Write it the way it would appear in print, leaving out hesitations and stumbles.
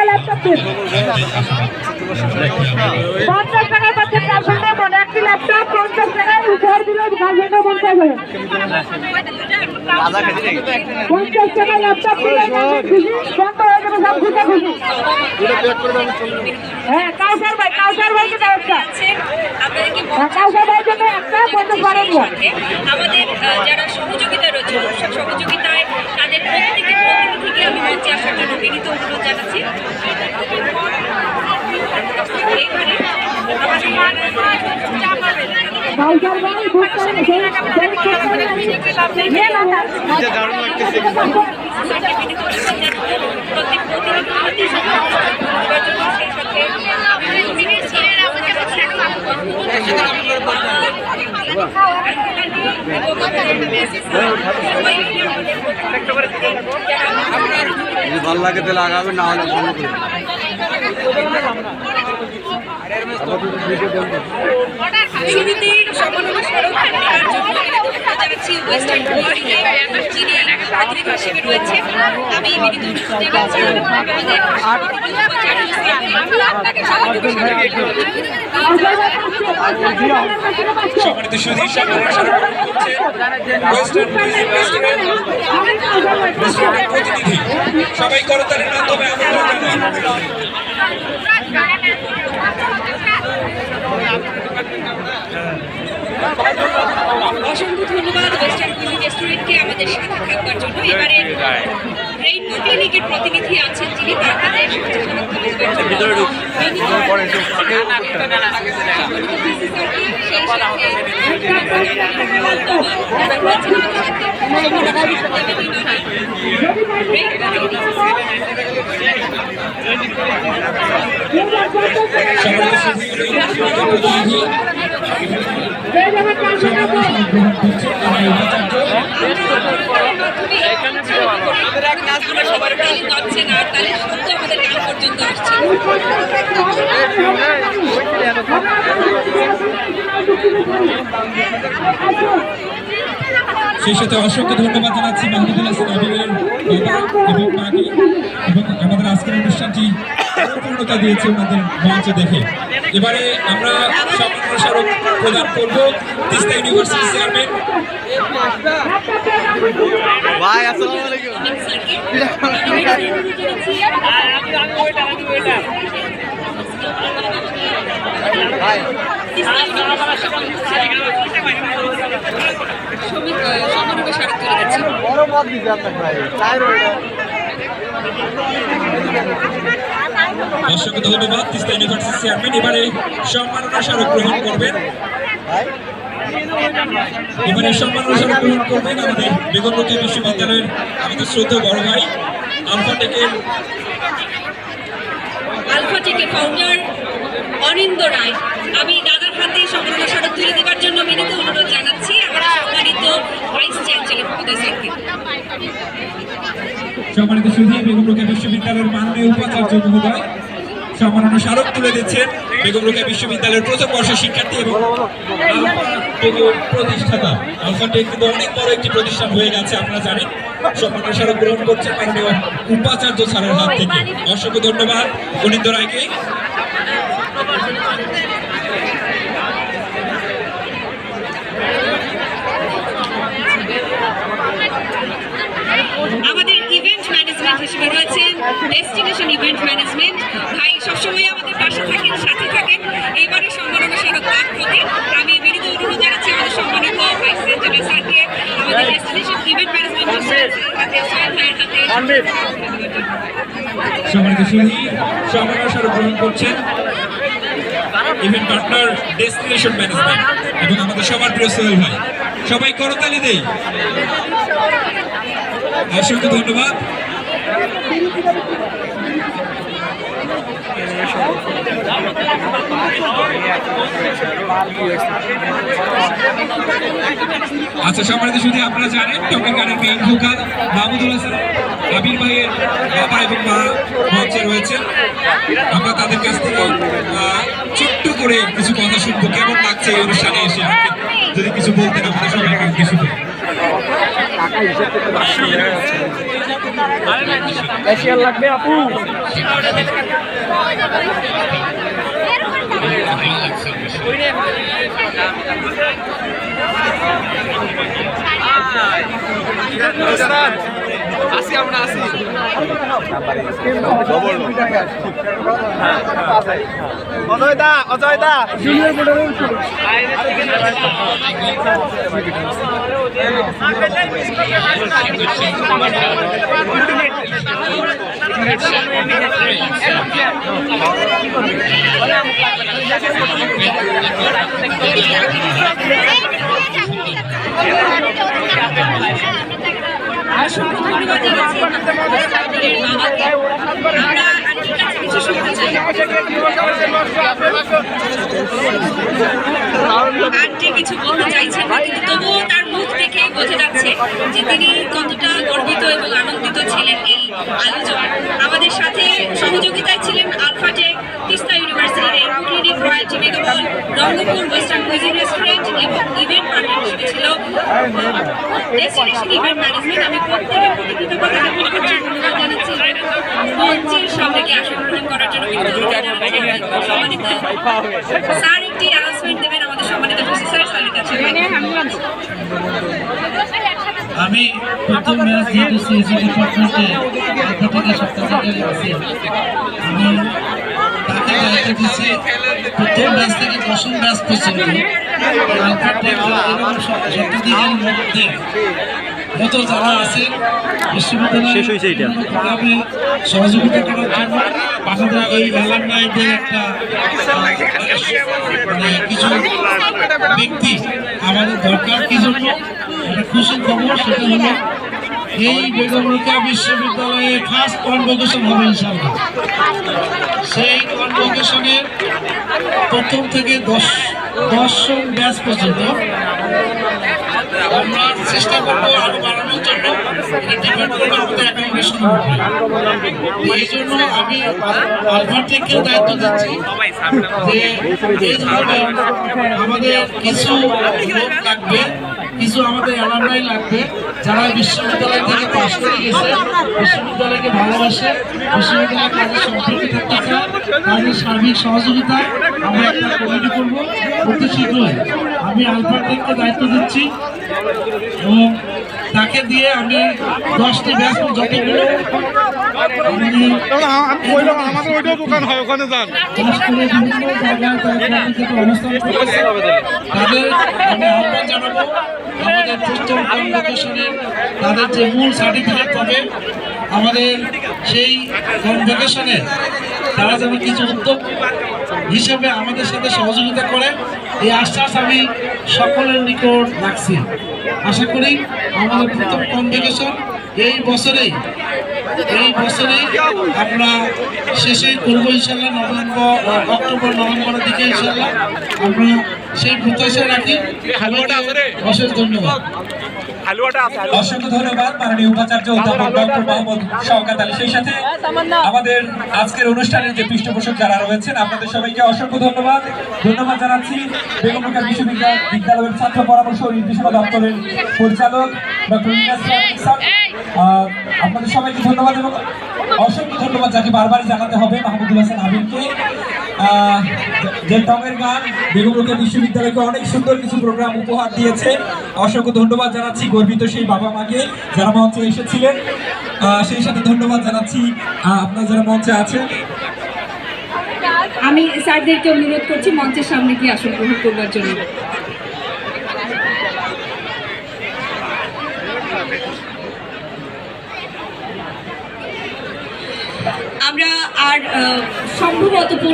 টাকা ল্যাপটপ দিন। 50 টাকায় পাচ্ছেন গার্লফ্রেন্ডের বোন, একটি ল্যাপটপ 50 টাকায় উপহার দিল গার্লফ্রেন্ডের বোন পাবে। 50 টাকা ল্যাপটপ দিলে খুশি, বন্ধ হয়ে যাবে সব খুশি খুশি। হ্যাঁ, কাউসার ভাইকে দাও একটা। কাউসার ভাইয়ের জন্য একটা 50 বারের আমাদের যারা সহযোগিতা রয়েছে অনুষ্ঠান সহযোগিতায় তাদের প্রত্যেকের প্রতিনিধিকে আমি মঞ্চে আসার জন্য বিনীত অনুরোধ জানাচ্ছি। ভালো লাগে তাহলে আগাবে, না হলে বন্ধ করে শুরুতেই সমন্বয় সড়ক নেওয়ার জন্য জানাচ্ছি ওয়েস্টার্ন যিনি আধুনিক হিসেবে রয়েছে। আমি বিনীত জানাচ্ছি সম্মানিত সুধী প্রতিনিধি সবাই করতালির মাধ্যমে অসংখ্য ধন্যবাদ ওয়েস্টার্ন কুইজিন রেস্টুরেন্টকে আমাদের সাথে থাকবার জন্য। এবারে রেইনবো ক্লিনিকের প্রতিনিধি আছেন যিনি তাদের সেই সাথে অসংখ্য ধন্যবাদ জানাচ্ছি মাহমুদুল হাসান আবিবের বাবা এবং মাকে, এবং আমাদের আজকের অনুষ্ঠানটি পূর্ণতা দিয়েছে ওনাদের মঞ্চ দেখে। এবারে আমরা সম্মান স্মারক প্রদান করব তিস্তা ইউনিভার্সিটির চেয়ারম্যান। ভাই আসসালামু আলাইকুম। ভাই বড় মত দিতে আপনার ভাই অসংখ্য ধন্যবাদ তিস্তা ইউনিভার্সিটির চেয়ারম্যান। এবারে সম্মাননা স্মারক গ্রহণ করবেন আমাদের বেগম রোকেয়া বিশ্ববিদ্যালয়ের আমাদের শ্রদ্ধেয় বড় ভাই আলফাটেকের ফাউন্ডার অনিন্দ রায়। আমি দাদার হাতে সম্মাননা স্মারক তুলে দেওয়ার জন্য বিনীত অনুরোধ জানাচ্ছি আমরা সম্মানিত ভাইস চ্যান্সেলর মহোদয় স্যারকে। সম্মানিত সুধী বেগম রোকেয়া বিশ্ববিদ্যালয়ের মাননীয় উপাচার্য মহোদয় সম্মাননা স্মারক তুলে দিচ্ছেন বেগম রোকেয়া বিশ্ববিদ্যালয়ের প্রথম বর্ষের শিক্ষার্থী এবং প্রতিষ্ঠাতা। আলফাটেক কিন্তু অনেক বড় একটি প্রতিষ্ঠান হয়ে গেছে আপনারা জানেন। সম্মাননা স্মারক গ্রহণ করছেন মাননীয় উপাচার্য স্যারের হাত থেকে। অসংখ্য ধন্যবাদ অনিন্দ রায়কে। আমাদের ইভেন্ট ম্যানেজমেন্ট হিসেবে রয়েছেন ডেস্টিনেশন ইভেন্ট ম্যানেজমেন্ট ভাই, সবসময় আমাদের পাশে থাকেন, সাথে থাকেন। এবারে সম্মাননা স্মারক দান হতে আমি বিনীত অনুরোধ জানাচ্ছি আমাদের সম্মানিত ভাইস চ্যান্সেলর স্যারকে আমাদের ডেস্টিনেশন ইভেন্ট ম্যানেজমেন্ট সম্মানিত সুধী সম্মাননা স্মারক গ্রহণ করছেন ইভেন্ট পার্টনার ডেস্টিনেশন ম্যানেজমেন্ট এবং আমাদের সবার প্রিয় সোহেল ভাই। সবাই করতালি দেই। অসংখ্য ধন্যবাদ। আচ্ছা সম্মানিত শুধু আপনারা জানেন টঙ্গীর গানের মেইন ভোকাল মাহমুদুল হাসান আবির ভাইয়ের বাবা এবং মা মঞ্চে রয়েছেন। আমরা তাদের কাছ থেকে ছোট্ট করে কিছু কথা শুনবো। কেমন লাগছে এই অনুষ্ঠানে এসে, যদি কিছু বলতেন আমাদের সবাইকে উদ্দেশ্য করে। ক্যাশিয়ার লাগবে আপু। আসি আমরা আসি অজয় দা অসংখ্য ধন্যবাদ জানাচ্ছি আমাদের সাবিরের বাবাকে। আমরা আন্টির কাছে কিছু শুনতে চাই। আন্টি কিছু বলতে চাইছেন না, কিন্তু তবুও তার মুখ দেখেই বোঝা যাচ্ছে যে তিনি কতটা গর্বিত এবং আনন্দিত ছিলেন এই আয়োজনে। আমাদের সাথে সহযোগিতায় ছিলেন আলফাটেক, তিস্তা ইউনিভার্সিটির এরকো clinic, royalty mega mall, Rangpur western cuisine restaurant এবং ইভেন্ট পার্টনার হিসেবে ছিল ডেস্টিনেশন ইভেন্ট ম্যানেজমেন্ট। আমি প্রত্যেকের প্রতি কৃতজ্ঞতা জ্ঞাপন করছি, ধন্যবাদ জানাচ্ছি মঞ্চের সবাইকে আসন গ্রহণ করার জন্য। সম্মানিত স্যার একটি অ্যানাউন্সমেন্ট দেবেন আমাদের সম্মানিত স্যার স্যারের কাছে। আমি প্রথম ম্যাচ যেহেতু সিএসি ডিপার্টমেন্টে থেকে সপ্তাহে আছি, আমি তাকে দায়িত্ব দিচ্ছি প্রথম ম্যাচ থেকে দশম ম্যাচ পর্যন্ত সপ্তাহের মধ্যে যত যারা আছে বিশ্ববিদ্যালয়ে সহযোগিতা করার জন্য আমাদের এই অ্যালামনাইদের একটা কিছু ব্যক্তি আমাদের দরকার। কি জন্য একটা খুশির খবর, সেটা হলো এই বেগম রোকেয়া বিশ্ববিদ্যালয়ে ফার্স্ট কনভোকেশন হবে ইনশাআল্লাহ। সেই কনভোকেশনের প্রথম থেকে দশম ব্যাচ পর্যন্ত আমরা চেষ্টা করবো আরো বাড়ানোর জন্য। এই জন্য আমি আলফাটেককেও দায়িত্ব দিচ্ছি যে আমাদের কিছু লোক লাগবে, কিছু আমাদের অ্যালামনাই লাগবে যারা বিশ্ববিদ্যালয় থেকে পাশ করে গেছে, বিশ্ববিদ্যালয়কে ভালোবাসে, বিশ্ববিদ্যালয়ের কাজে সম্পৃক্ত থাকতে চায়, তাদের সার্বিক সহযোগিতা আমরা একটা কমিটি করবো অতি শীঘ্রই। আমি আলফাটেককে দায়িত্ব দিচ্ছি এবং তাকে দিয়ে আমি 10টি ব্যাচ যতগুলো আমাদের ওইটাও দোকান হয়, ওখানে যান। তাদের আমি আহ্বান জানাবো আমাদের প্রথম কনভোকেশনের তাদের যে মূল সার্টিফিকেট পাবে, আমাদের সেই কনভোকেশনে তারা যেন কিছু উদ্যোগ হিসেবে আমাদের সাথে সহযোগিতা করে, এই আশ্বাস আমি সকলের নিকট রাখছি। আশা করি আমাদের প্রথম কনভোকেশন এই বছরেই আমরা শেষে করবো ইনশাল্লাহ। অক্টোবর নভেম্বরের দিকে ইনশাল্লাহ আমরা সেই প্রত্যাশা রাখি। অশেষ ধন্যবাদ। অসংখ্য ধন্যবাদ মাননীয় উপাচার্য অধ্যাপক ডক্টর মোহাম্মদ শওকত আলী। সেই সাথে আমাদের আজকের অনুষ্ঠানের যে পৃষ্ঠপোষক যারা রয়েছেন, আপনাদের সবাইকে অসংখ্য ধন্যবাদ জানাচ্ছি। বেগম রোকেয়া বিশ্ববিদ্যালয়ের ছাত্র পরামর্শ ও নির্দেশনা দপ্তরের পরিচালক ডক্টর ইলিয়াস স্যার, আপনাদের সবাইকে ধন্যবাদ এবং অসংখ্য ধন্যবাদ যাকে বারবারই জানাতে হবে, মাহমুদুল হাসান আবিরকে, যে টঙের গান বেগম রোকেয়া বিশ্ববিদ্যালয়কে অনেক সুন্দর কিছু প্রোগ্রাম উপহার দিয়েছে। অসংখ্য ধন্যবাদ জানাচ্ছি গর্বিত সেই বাবা মাকে যারা মঞ্চে এসেছিলেন। সেই সাথে ধন্যবাদ জানাচ্ছি আপনারা যারা মঞ্চে আছেন। আমি স্যারদেরকে অনুরোধ করছি মঞ্চের সামনে গিয়ে আসন গ্রহণ করবার জন্য। আমরা আর সম্ভবত